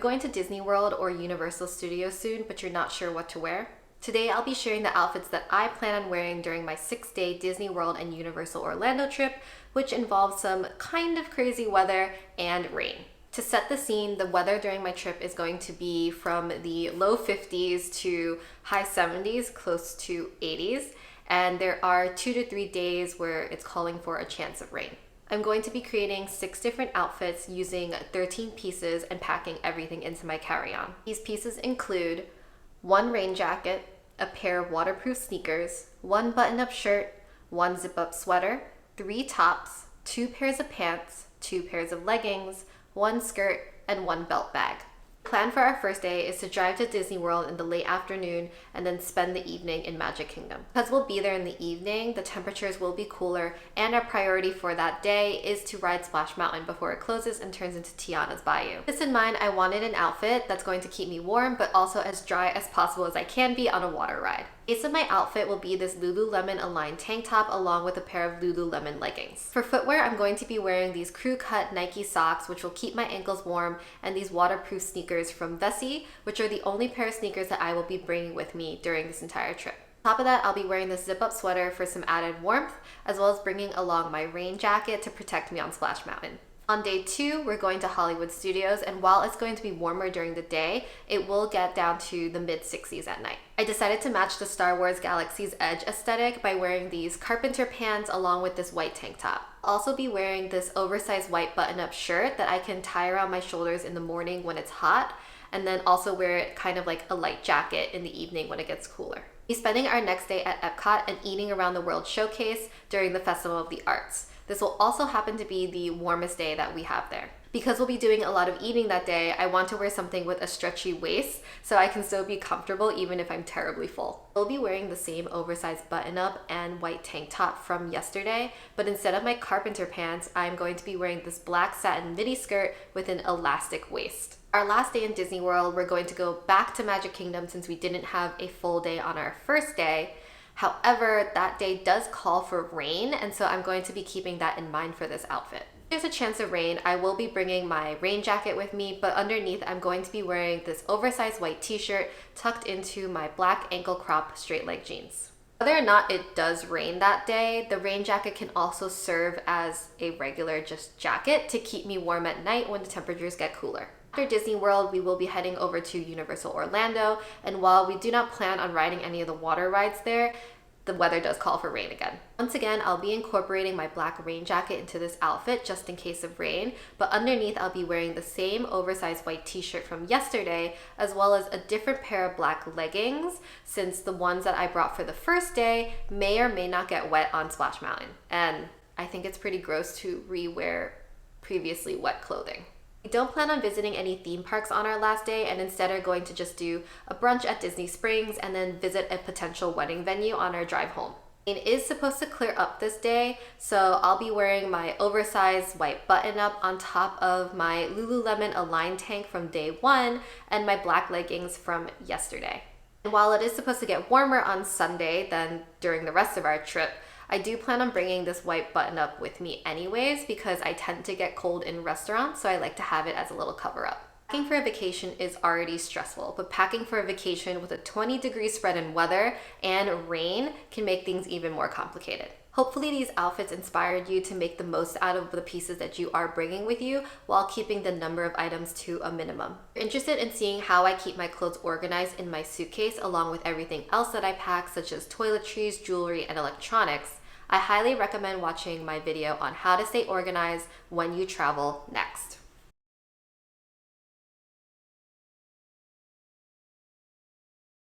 Going to Disney World or Universal Studios soon, but you're not sure what to wear? Today I'll be sharing the outfits that I plan on wearing during my 6-day Disney World and Universal Orlando trip, which involves some kind of crazy weather and rain. To set the scene, the weather during my trip is going to be from the low 50s to high 70s, close to 80s, and there are 2 to 3 days where it's calling for a chance of rain. I'm going to be creating 6 different outfits using 13 pieces and packing everything into my carry-on. These pieces include 1 rain jacket, a pair of waterproof sneakers, 1 button-up shirt, 1 zip-up sweater, 3 tops, 2 pairs of pants, 2 pairs of leggings, 1 skirt, and 1 belt bag. The plan for our first day is to drive to Disney World in the late afternoon and then spend the evening in Magic Kingdom. Because we'll be there in the evening, the temperatures will be cooler, and our priority for that day is to ride Splash Mountain before it closes and turns into Tiana's Bayou. With this in mind, I wanted an outfit that's going to keep me warm but also as dry as possible as I can be on a water ride. The base of my outfit will be this Lululemon aligned tank top along with a pair of Lululemon leggings. For footwear, I'm going to be wearing these crew cut Nike socks, which will keep my ankles warm, and these waterproof sneakers from Vessi, which are the only pair of sneakers that I will be bringing with me during this entire trip. On top of that, I'll be wearing this zip-up sweater for some added warmth, as well as bringing along my rain jacket to protect me on Splash Mountain. On day 2, we're going to Hollywood Studios, and while it's going to be warmer during the day, it will get down to the mid-60s at night. I decided to match the Star Wars Galaxy's Edge aesthetic by wearing these carpenter pants along with this white tank top. I'll also be wearing this oversized white button-up shirt that I can tie around my shoulders in the morning when it's hot, and then also wear it kind of like a light jacket in the evening when it gets cooler. We'll be spending our next day at EPCOT and eating around the World Showcase during the Festival of the Arts. This will also happen to be the warmest day that we have there. Because we'll be doing a lot of eating that day, I want to wear something with a stretchy waist so I can still be comfortable even if I'm terribly full. I'll be wearing the same oversized button-up and white tank top from yesterday, but instead of my carpenter pants, I'm going to be wearing this black satin midi skirt with an elastic waist. Our last day in Disney World, we're going to go back to Magic Kingdom since we didn't have a full day on our first day. However, that day does call for rain, and so I'm going to be keeping that in mind for this outfit. If there's a chance of rain, I will be bringing my rain jacket with me, but underneath I'm going to be wearing this oversized white t-shirt tucked into my black ankle crop straight leg jeans. Whether or not it does rain that day, the rain jacket can also serve as a regular just jacket to keep me warm at night when the temperatures get cooler. After Disney World, we will be heading over to Universal Orlando, and while we do not plan on riding any of the water rides there, the weather does call for rain again. Once again, I'll be incorporating my black rain jacket into this outfit just in case of rain, but underneath I'll be wearing the same oversized white t-shirt from yesterday, as well as a different pair of black leggings, since the ones that I brought for the first day may or may not get wet on Splash Mountain, and I think it's pretty gross to re-wear previously wet clothing. We don't plan on visiting any theme parks on our last day and instead are going to just do a brunch at Disney Springs and then visit a potential wedding venue on our drive home. It is supposed to clear up this day, so I'll be wearing my oversized white button-up on top of my Lululemon aligned tank from day 1 and my black leggings from yesterday. And while it is supposed to get warmer on Sunday than during the rest of our trip, I do plan on bringing this white button-up with me anyways because I tend to get cold in restaurants, so I like to have it as a little cover-up. Packing for a vacation is already stressful, but packing for a vacation with a 20-degree spread in weather and rain can make things even more complicated. Hopefully these outfits inspired you to make the most out of the pieces that you are bringing with you while keeping the number of items to a minimum. If you're interested in seeing how I keep my clothes organized in my suitcase along with everything else that I pack, such as toiletries, jewelry, and electronics, I highly recommend watching my video on how to stay organized when you travel next.